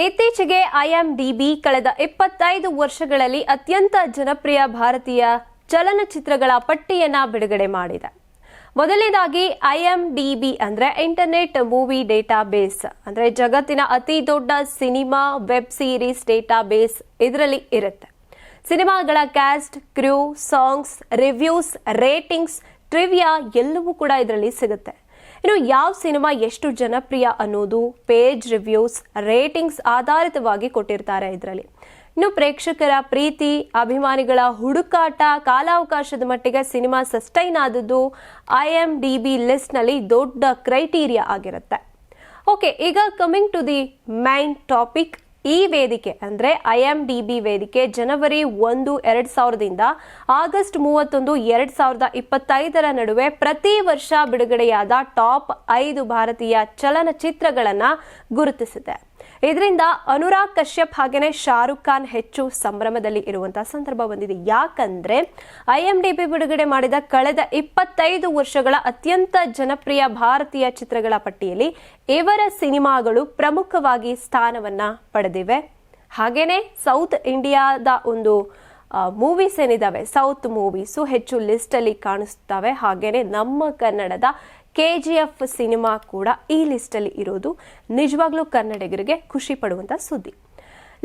ಇತ್ತೀಚೆಗೆ ಐಎಂಡಿಬಿ ಕಳೆದ 25 ವರ್ಷಗಳಲ್ಲಿ ಅತ್ಯಂತ ಜನಪ್ರಿಯ ಭಾರತೀಯ ಚಲನಚಿತ್ರಗಳ ಪಟ್ಟಿಯನ್ನ ಬಿಡುಗಡೆ ಮಾಡಿದೆ. ಮೊದಲನೇದಾಗಿ ಐಎಂಡಿಬಿ ಅಂದ್ರೆ ಇಂಟರ್ನೆಟ್ ಮೂವಿ ಡೇಟಾಬೇಸ್ ಅಂದ್ರೆ ಜಗತ್ತಿನ ಅತಿ ದೊಡ್ಡ ಸಿನಿಮಾ ವೆಬ್ ಸೀರೀಸ್ ಡೇಟಾಬೇಸ್ ಇದರಲ್ಲಿ ಇರುತ್ತೆ. ಸಿನಿಮಾಗಳ ಕ್ಯಾಸ್ಟ್, ಕ್ರೂ, ಸಾಂಗ್ಸ್, ರಿವ್ಯೂಸ್, ರೇಟಿಂಗ್ಸ್, ಟ್ರಿವಿಯಾ ಎಲ್ಲವೂ ಕೂಡ ಇದರಲ್ಲಿ ಸಿಗುತ್ತೆ. ಇನ್ನು ಯಾವ ಸಿನಿಮಾ ಎಷ್ಟು ಜನಪ್ರಿಯ ಅನ್ನೋದು ಪೇಜ್ ರಿವ್ಯೂಸ್, ರೇಟಿಂಗ್ಸ್ ಆಧಾರಿತವಾಗಿ ಕೊಟ್ಟಿರ್ತಾರೆ ಇದರಲ್ಲಿ. ಇನ್ನು ಪ್ರೇಕ್ಷಕರ ಪ್ರೀತಿ, ಅಭಿಮಾನಿಗಳ ಹುಡುಕಾಟ, ಕಾಲಾವಕಾಶದ ಮಟ್ಟಿಗೆ ಸಿನಿಮಾ ಸಸ್ಟೈನ್ ಆದದ್ದು ಐಎಂಡಿಬಿ ಲಿಸ್ಟ್ನಲ್ಲಿ ದೊಡ್ಡ ಕ್ರೈಟೀರಿಯಾ ಆಗಿರುತ್ತೆ. ಓಕೆ, ಈಗ coming to the main topic. ಈ ವೇದಿಕೆ ಅಂದ್ರೆ ಐಎಂಡಿಬಿ ವೇದಿಕೆ ಜನವರಿ 1, 2000ದಿಂದ ಆಗಸ್ಟ್ 31, 2025 ನಡುವೆ ಪ್ರತಿ ವರ್ಷ ಬಿಡುಗಡೆಯಾದ ಟಾಪ್ 5 ಭಾರತೀಯ ಚಲನಚಿತ್ರಗಳನ್ನ ಗುರುತಿಸಿದೆ. ಇದರಿಂದ ಅನುರಾಗ್ ಕಶ್ಯಪ್ ಹಾಗೇನೆ ಶಾರುಖ್ ಖಾನ್ ಹೆಚ್ಚು ಸಂಭ್ರಮದಲ್ಲಿ ಇರುವಂತಹ ಸಂದರ್ಭ ಬಂದಿದೆ. ಯಾಕಂದ್ರೆ ಐಎಂಡಿಬಿ ಬಿಡುಗಡೆ ಮಾಡಿದ ಕಳೆದ 25 ವರ್ಷಗಳ ಅತ್ಯಂತ ಜನಪ್ರಿಯ ಭಾರತೀಯ ಚಿತ್ರಗಳ ಪಟ್ಟಿಯಲ್ಲಿ ಇವರ ಸಿನಿಮಾಗಳು ಪ್ರಮುಖವಾಗಿ ಸ್ಥಾನವನ್ನ ಪಡೆದಿವೆ. ಹಾಗೇನೆ ಸೌತ್ ಇಂಡಿಯಾದ ಒಂದು ಮೂವೀಸ್ ಏನಿದಾವೆ, ಸೌತ್ ಮೂವೀಸು ಹೆಚ್ಚು ಲಿಸ್ಟ್ ಅಲ್ಲಿ ಕಾಣಿಸ್ತವೆ. ಹಾಗೇನೆ ನಮ್ಮ ಕನ್ನಡದ KGF ಸಿನಿಮಾ ಕೂಡ ಈ ಲಿಸ್ಟ್ ಅಲ್ಲಿ ಇರೋದು ನಿಜವಾಗ್ಲೂ ಕನ್ನಡಿಗರಿಗೆ ಖುಷಿ ಪಡುವಂತ ಸುದ್ದಿ.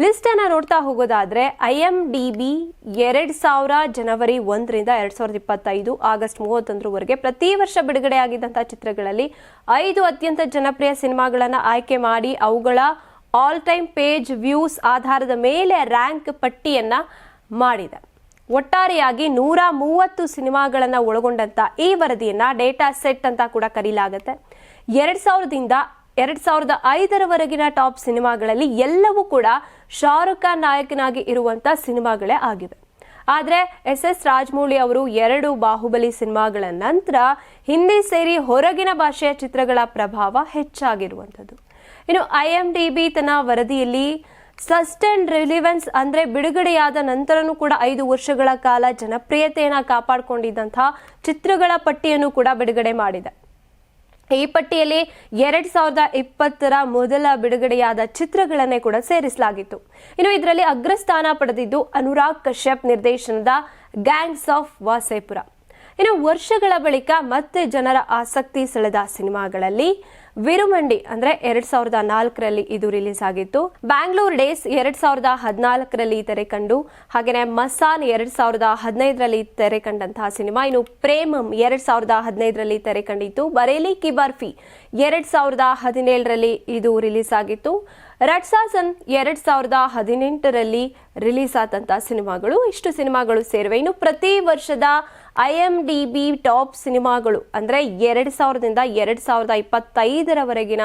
ಲಿಸ್ಟ್ ಅನ್ನ ನೋಡ್ತಾ ಹೋಗೋದಾದ್ರೆ ಐಎಂಡಿಬಿ 2000 ಜನವರಿ 1ರಿಂದ 2025 ಆಗಸ್ಟ್ 31ರವರೆಗೆ ಪ್ರತಿ ವರ್ಷ ಬಿಡುಗಡೆಯಾಗಿದ್ದಂತಹ ಚಿತ್ರಗಳಲ್ಲಿ 5 ಅತ್ಯಂತ ಜನಪ್ರಿಯ ಸಿನಿಮಾಗಳನ್ನ ಆಯ್ಕೆ ಮಾಡಿ ಅವುಗಳ ಆಲ್ ಟೈಮ್ ಪೇಜ್ ವ್ಯೂಸ್ ಆಧಾರದ ಮೇಲೆ ರ್ಯಾಂಕ್ ಪಟ್ಟಿಯನ್ನ ಮಾಡಿದೆ. ಒಟ್ಟಾರೆಯಾಗಿ 130 ಸಿನಿಮಾಗಳನ್ನ ಒಳಗೊಂಡಂತ ಈ ವರದಿಯನ್ನ ಡೇಟಾ ಸೆಟ್ ಅಂತ ಕೂಡ ಕರೀಲಾಗುತ್ತೆ. 2000ದಿಂದ 2005ರವರೆಗಿನ ಟಾಪ್ ಸಿನಿಮಾಗಳಲ್ಲಿ ಎಲ್ಲವೂ ಕೂಡ ಶಾರುಖ್ ಖಾನ್ ನಾಯಕನಾಗಿ ಇರುವಂತ ಸಿನಿಮಾಗಳೇ ಆಗಿವೆ. ಆದ್ರೆ SS ರಾಜಮೌಳಿ ಅವರು 2 ಬಾಹುಬಲಿ ಸಿನಿಮಾಗಳ ನಂತರ ಹಿಂದಿ ಸೇರಿ ಹೊರಗಿನ ಭಾಷೆಯ ಚಿತ್ರಗಳ ಪ್ರಭಾವ ಹೆಚ್ಚಾಗಿರುವಂಥದ್ದು. ಇನ್ನು ಐಎಂಡಿಬಿ ತನ್ನ ವರದಿಯಲ್ಲಿ ಸಸ್ಟೈನ್ ರಿಲಿವೆನ್ಸ್ ಅಂದ್ರೆ ಬಿಡುಗಡೆಯಾದ ನಂತರನೂ ಕೂಡ 5 ವರ್ಷಗಳ ಕಾಲ ಜನಪ್ರಿಯತೆಯನ್ನ ಕಾಪಾಡಿಕೊಂಡಿದ್ದಂತಹ ಚಿತ್ರಗಳ ಪಟ್ಟಿಯನ್ನು ಕೂಡ ಬಿಡುಗಡೆ ಮಾಡಿದೆ. ಈ ಪಟ್ಟಿಯಲ್ಲಿ 2020ರ ಮೊದಲ ಬಿಡುಗಡೆಯಾದ ಚಿತ್ರಗಳನ್ನೇ ಕೂಡ ಸೇರಿಸಲಾಗಿತ್ತು. ಇನ್ನು ಇದರಲ್ಲಿ ಅಗ್ರಸ್ಥಾನ ಪಡೆದಿದ್ದು ಅನುರಾಗ್ ಕಶ್ಯಪ್ ನಿರ್ದೇಶನದ ಗ್ಯಾಂಗ್ಸ್ ಆಫ್ ವಾಸೇಪುರ. ಇನ್ನು ವರ್ಷಗಳ ಬಳಿಕ ಮತ್ತೆ ಜನರ ಆಸಕ್ತಿ ಸೆಳೆದ ಸಿನಿಮಾಗಳಲ್ಲಿ ವಿರುಮಂಡಿ ಅಂದ್ರೆ 2004ರಲ್ಲಿ ಇದು ರಿಲೀಸ್ ಆಗಿತ್ತು. ಬ್ಯಾಂಗ್ಳೂರ್ ಡೇಸ್ 2014ರಲ್ಲಿ ತೆರೆ ಕಂಡು, ಹಾಗೆಯೇ ಮಸಾನ್ 2015ರಲ್ಲಿ ತೆರೆ ಕಂಡಂತಹ ಸಿನಿಮಾ. ಇನ್ನು ಪ್ರೇಮಂ 2015ರಲ್ಲಿ ತೆರೆ ಕಂಡಿತ್ತು. ಬರೇಲಿ ಕಿ ಬರ್ಫಿ 2017ರಲ್ಲಿ ಇದು ರಿಲೀಸ್ ಆಗಿತ್ತು. ರಟ್ಸಾಸನ್ 2018ರಲ್ಲಿ ರಿಲೀಸ್ ಆದಂತಹ ಸಿನಿಮಾಗಳು. ಇಷ್ಟು ಸಿನಿಮಾಗಳು ಸೇರಿವೆ. ಇನ್ನು ಪ್ರತಿ ವರ್ಷದ ಐಎಂಡಿಬಿ ಟಾಪ್ ಸಿನಿಮಾಗಳು ಅಂದ್ರೆ 2000ದಿಂದ 2025ರವರೆಗಿನ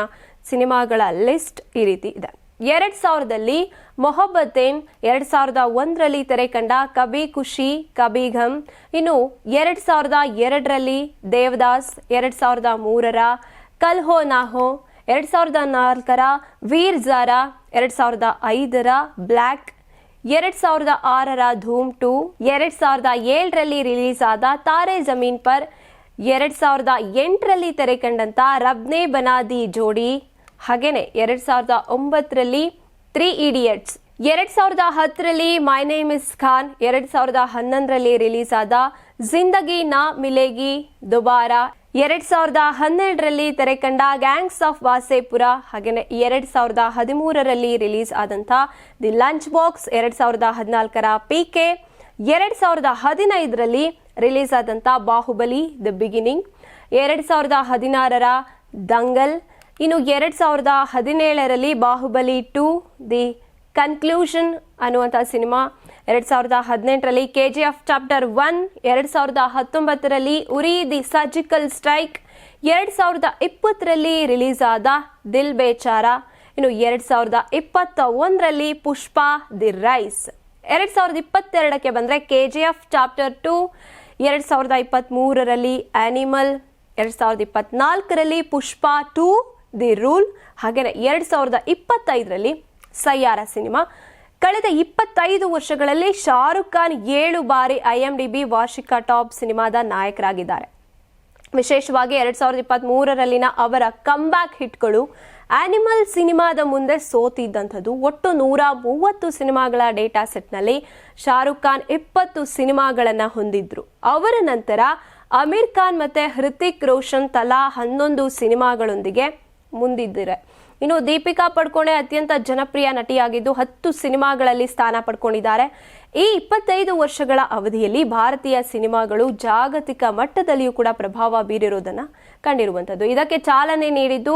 ಸಿನಿಮಾಗಳ ಲಿಸ್ಟ್ ಈ ರೀತಿ ಇದೆ. 2000ದಲ್ಲಿ ಮೊಹಬ್ಬತೇನ್, 2001ರಲ್ಲಿ ತೆರೆ ಕಂಡ ಕಬಿ ಖುಷಿ ಕಬಿ ಘಮ್. ಇನ್ನು 2002ರಲ್ಲಿ ದೇವದಾಸ್, 2003ರ ಕಲ್ ಹೋ ನಾ ಹೋ, 2004ರ ವೀರ್ ಜಾರಾ, 2005ರ ಬ್ಲ್ಯಾಕ್, 2006ರ ಧೂಮ್ 2, 2007ರಲ್ಲಿ ರಿಲೀಸ್ ಆದ ತಾರೆ ಜಮೀನ್ ಪರ್, 2008ರಲ್ಲಿ ತೆರೆ ಕಂಡಂತ ರಬ್ನೆ ಬನಾ ದಿ ಜೋಡಿ, ಹಾಗೇನೆ 2009ರಲ್ಲಿ 3 ಇಡಿಯಟ್ಸ್, 2010ರಲ್ಲಿ ಮೈ ನೇಮ್ ಇಸ್ ಖಾನ್, 2011ರಲ್ಲಿ ರಿಲೀಸ್ ಆದ ಜಿಂದಗಿ ನಾ ಮಿಲೇಗಿ ದುಬಾರಾ, 2012ರಲ್ಲಿ ತೆರೆ ಕಂಡ ಗ್ಯಾಂಗ್ಸ್ ಆಫ್ ವಾಸೇಪುರ, ಹಾಗೇನೆ 2013ರಲ್ಲಿ ರಿಲೀಸ್ ಆದಂತ ದಿ ಲಂಚ್ ಬಾಕ್ಸ್, 2014ರ PK, 2015ರಲ್ಲಿ ರಿಲೀಸ್ ಆದಂತ ಬಾಹುಬಲಿ ದಿ ಬಿಗಿನಿಂಗ್, 2016ರ ದಂಗಲ್. ಇನ್ನು 2017ರಲ್ಲಿ ಬಾಹುಬಲಿ 2 ದಿ ಕನ್ಕ್ಲೂಷನ್ ಅನ್ನುವಂಥ ಸಿನಿಮಾ, 2018ರಲ್ಲಿ KGF ಚಾಪ್ಟರ್ 1, 2019ರಲ್ಲಿ ಉರಿ ದಿ ಸರ್ಜಿಕಲ್ ಸ್ಟ್ರೈಕ್, 2020ರಲ್ಲಿ ರಿಲೀಸ್ ಆದ ದಿಲ್ ಬೇಚಾರ. ಇನ್ನು 2021ರಲ್ಲಿ ಪುಷ್ಪ ದಿ ರೈಸ್. 2022ಕ್ಕೆ ಬಂದ್ರೆ KGF ಚಾಪ್ಟರ್ 2, 2023ರಲ್ಲಿ ಆನಿಮಲ್, 2024ರಲ್ಲಿ ಪುಷ್ಪ 2 ದಿ ರೂಲ್, ಹಾಗೇನೆ 2025ರಲ್ಲಿ ಸಯ್ಯಾರ ಸಿನಿಮಾ. ಕಳೆದ 25 ವರ್ಷಗಳಲ್ಲಿ ಶಾರುಖ್ ಖಾನ್ 7 ಬಾರಿ ಐಎಂಡಿಬಿ ವಾರ್ಷಿಕ ಟಾಪ್ ಸಿನಿಮಾದ ನಾಯಕರಾಗಿದ್ದಾರೆ. ವಿಶೇಷವಾಗಿ 2023ರಲ್ಲಿನ ಅವರ ಕಂಬ್ಯಾಕ್ ಹಿಟ್ಗಳು ಆನಿಮಲ್ ಸಿನಿಮಾದ ಮುಂದೆ ಸೋತಿದ್ದಂಥದ್ದು. ಒಟ್ಟು 130 ಸಿನಿಮಾಗಳ ಡೇಟಾ ಸೆಟ್ನಲ್ಲಿ ಶಾರುಖ್ ಖಾನ್ 20 ಸಿನಿಮಾಗಳನ್ನ ಹೊಂದಿದ್ರು. ಅವರ ನಂತರ ಅಮೀರ್ ಖಾನ್ ಮತ್ತೆ ಹೃತಿಕ್ ರೋಷನ್ ತಲಾ 11 ಸಿನಿಮಾಗಳೊಂದಿಗೆ ಮುಂದಿದ್ದಾರೆ. ಇನ್ನು ದೀಪಿಕಾ ಪಡುಕೋಣೆ ಅತ್ಯಂತ ಜನಪ್ರಿಯ ನಟಿಯಾಗಿದ್ದು 10 ಸಿನಿಮಾಗಳಲ್ಲಿ ಸ್ಥಾನ ಪಡ್ಕೊಂಡಿದ್ದಾರೆ. ಈ 25 ವರ್ಷಗಳ ಅವಧಿಯಲ್ಲಿ ಭಾರತೀಯ ಸಿನಿಮಾಗಳು ಜಾಗತಿಕ ಮಟ್ಟದಲ್ಲಿಯೂ ಕೂಡ ಪ್ರಭಾವ ಬೀರಿರುವುದನ್ನು ಕಂಡಿರುವಂಥದ್ದು. ಇದಕ್ಕೆ ಚಾಲನೆ ನೀಡಿದ್ದು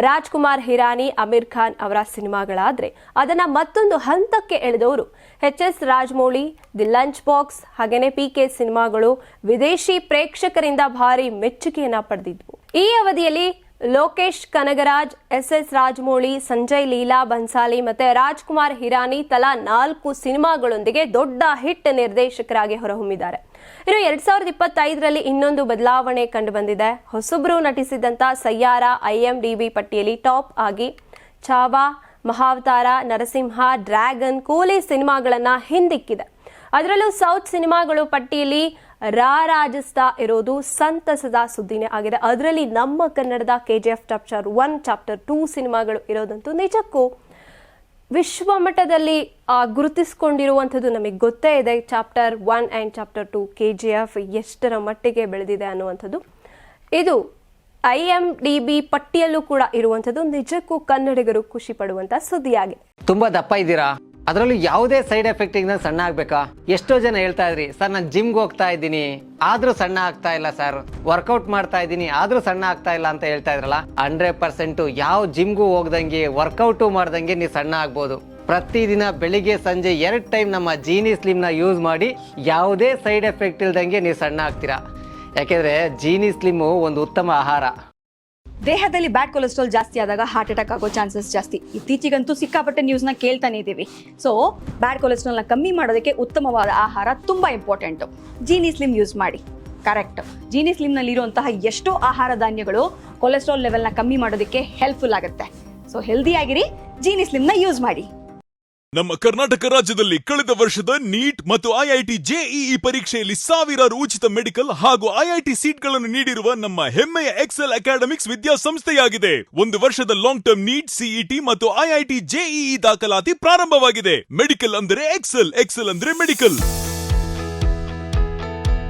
ರಾಜ್ಕುಮಾರ್ ಹಿರಾನಿ, ಅಮೀರ್ ಖಾನ್ ಅವರ ಸಿನಿಮಾಗಳಾದ್ರೆ ಅದನ್ನ ಮತ್ತೊಂದು ಹಂತಕ್ಕೆ ಎಳೆದವರು ಎಚ್.ಎಸ್. ರಾಜಮೌಳಿ, ದಿ ಲಂಚ್ ಬಾಕ್ಸ್ ಹಾಗೇನೆ PK ಸಿನಿಮಾಗಳು ವಿದೇಶಿ ಪ್ರೇಕ್ಷಕರಿಂದ ಭಾರಿ ಮೆಚ್ಚುಗೆಯನ್ನ ಪಡೆದಿದ್ವು. ಈ ಅವಧಿಯಲ್ಲಿ ಲೋಕೇಶ್ ಕನಗರಾಜ್, ಎಸ್.ಎಸ್. ರಾಜಮೌಳಿ, ಸಂಜಯ್ ಲೀಲಾ ಬನ್ಸಾಲಿ ಮತ್ತೆ ರಾಜ್ಕುಮಾರ್ ಹಿರಾನಿ ತಲಾ 4 ಸಿನಿಮಾಗಳೊಂದಿಗೆ ದೊಡ್ಡ ಹಿಟ್ ನಿರ್ದೇಶಕರಾಗಿ ಹೊರಹೊಮ್ಮಿದ್ದಾರೆ. ಇನ್ನು 2025ರಲ್ಲಿ ಇನ್ನೊಂದು ಬದಲಾವಣೆ ಕಂಡು ಬಂದಿದೆ. ಹೊಸಬ್ರು ನಟಿಸಿದಂತ ಸಯ್ಯಾರ IMDb ಪಟ್ಟಿಯಲ್ಲಿ ಟಾಪ್ ಆಗಿ ಚಾವಾ, ಮಹಾವತಾರ, ನರಸಿಂಹ, ಡ್ರ್ಯಾಗನ್, ಕೂಲಿ ಸಿನಿಮಾಗಳನ್ನ ಹಿಂದಿಕ್ಕಿದೆ. ಅದರಲ್ಲೂ ಸೌತ್ ಸಿನಿಮಾಗಳು ಪಟ್ಟಿಯಲ್ಲಿ ರಾರಾಜಿಸ್ತಾ ಇರೋದು ಸಂತಸದ ಸುದ್ದಿನೇ ಆಗಿದೆ. ಅದರಲ್ಲಿ ನಮ್ಮ ಕನ್ನಡದ KGF ಚಾಪ್ಟರ್ 1, ಚಾಪ್ಟರ್ 2 ಸಿನಿಮಾಗಳು ಇರೋದಂತೂ ನಿಜಕ್ಕೂ ವಿಶ್ವ ಮಟ್ಟದಲ್ಲಿ ಗುರುತಿಸಿಕೊಂಡಿರುವಂಥದ್ದು ನಮಗೆ ಗೊತ್ತೇ ಇದೆ. ಚಾಪ್ಟರ್ 1 ಆ್ಯಂಡ್ ಚಾಪ್ಟರ್ 2 KGF ಎಷ್ಟರ ಮಟ್ಟಿಗೆ ಬೆಳೆದಿದೆ ಅನ್ನುವಂಥದ್ದು ಇದು IMDb ಪಟ್ಟಿಯಲ್ಲೂ ಕೂಡ ಇರುವಂಥದ್ದು ನಿಜಕ್ಕೂ ಕನ್ನಡಿಗರು ಖುಷಿ ಪಡುವಂಥ ಸುದ್ದಿಯಾಗಿದೆ. ತುಂಬಾ ದಪ್ಪ ಇದ್ದೀರಾ, ಅದರಲ್ಲೂ ಯಾವುದೇ ಸೈಡ್ ಎಫೆಕ್ಟ್ ಇಂದ ಸಣ್ಣ ಆಗ್ಬೇಕಾ? ಎಷ್ಟೋ ಜನ ಹೇಳ್ತಾ ಇದ್ರಿ, ಸರ್ ನಾನು ಜಿಮ್ಗೆ ಹೋಗ್ತಾ ಇದ್ದೀನಿ ಆದ್ರೂ ಸಣ್ಣ ಆಗ್ತಾ ಇಲ್ಲ ಸರ್, ವರ್ಕೌಟ್ ಮಾಡ್ತಾ ಇದ್ದೀನಿ ಆದ್ರೂ ಸಣ್ಣ ಆಗ್ತಾ ಇಲ್ಲ ಅಂತ ಹೇಳ್ತಾ ಇದ್ರಲ್ಲ. 100% ಯಾವ ಜಿಮ್ಗೂ ಹೋಗ್ದಂಗೆ ವರ್ಕೌಟು ಮಾಡ್ದಂಗೆ ನೀವು ಸಣ್ಣ ಆಗ್ಬೋದು. ಪ್ರತಿದಿನ ಬೆಳಿಗ್ಗೆ ಸಂಜೆ 2 ಟೈಮ್ ನಮ್ಮ ಜೀನಿ ಸ್ಲಿಮ್ ನ ಯೂಸ್ ಮಾಡಿ ಯಾವುದೇ ಸೈಡ್ ಎಫೆಕ್ಟ್ ಇಲ್ದಂಗೆ ನೀವು ಸಣ್ಣ ಆಗ್ತೀರಾ. ಯಾಕೆಂದ್ರೆ ಜೀನಿ ಸ್ಲಿಮ್ ಒಂದು ಉತ್ತಮ ಆಹಾರ. ದೇಹದಲ್ಲಿ ಬ್ಯಾಡ್ ಕೊಲೆಸ್ಟ್ರಾಲ್ ಜಾಸ್ತಿ ಆದಾಗ ಹಾರ್ಟ್ ಅಟ್ಯಾಕ್ ಆಗೋ ಚಾನ್ಸಸ್ ಜಾಸ್ತಿ. ಇತ್ತೀಚೆಗಂತೂ ಸಿಕ್ಕಾಪಟ್ಟೆ ನ್ಯೂಸ್ನ ಕೇಳ್ತಾನೆ ಇದ್ದೀವಿ. ಸೊ ಬ್ಯಾಡ್ ಕೊಲೆಸ್ಟ್ರಾಲ್ನ ಕಮ್ಮಿ ಮಾಡೋದಕ್ಕೆ ಉತ್ತಮವಾದ ಆಹಾರ ತುಂಬ ಇಂಪಾರ್ಟೆಂಟು. ಜೀನಿ ಸ್ಲಿಮ್ ಯೂಸ್ ಮಾಡಿ. ಕರೆಕ್ಟ್, ಜೀನಿ ಸ್ಲಿಮ್ನಲ್ಲಿರುವಂತಹ ಎಷ್ಟೋ ಆಹಾರ ಧಾನ್ಯಗಳು ಕೊಲೆಸ್ಟ್ರಾಲ್ ಲೆವೆಲ್ನ ಕಮ್ಮಿ ಮಾಡೋದಕ್ಕೆ ಹೆಲ್ಪ್ಫುಲ್ ಆಗುತ್ತೆ. ಸೊ ಹೆಲ್ದಿಯಾಗಿರಿ, ಜೀನಿ ಸ್ಲಿಮ್ನ ಯೂಸ್ ಮಾಡಿ. ನಮ್ಮ ಕರ್ನಾಟಕ ರಾಜ್ಯದಲ್ಲಿ ಕಳೆದ ವರ್ಷದ ನೀಟ್ ಮತ್ತು IIT JEE ಪರೀಕ್ಷೆಯಲ್ಲಿ ಸಾವಿರಾರು ಉಚಿತ ಮೆಡಿಕಲ್ ಹಾಗೂ IIT ಸೀಟ್ಗಳನ್ನು ನೀಡಿರುವ ನಮ್ಮ ಹೆಮ್ಮೆಯ ಎಕ್ಸೆಲ್ ಅಕಾಡೆಮಿಕ್ಸ್ ವಿದ್ಯಾಸಂಸ್ಥೆಯಾಗಿದೆ. 1 ವರ್ಷದ ಲಾಂಗ್ ಟರ್ಮ್ ನೀಟ್, CET ಮತ್ತು IIT JEE ದಾಖಲಾತಿ ಪ್ರಾರಂಭವಾಗಿದೆ. ಮೆಡಿಕಲ್ ಅಂದರೆ ಎಕ್ಸೆಲ್, ಎಕ್ಸೆಲ್ ಅಂದ್ರೆ ಮೆಡಿಕಲ್.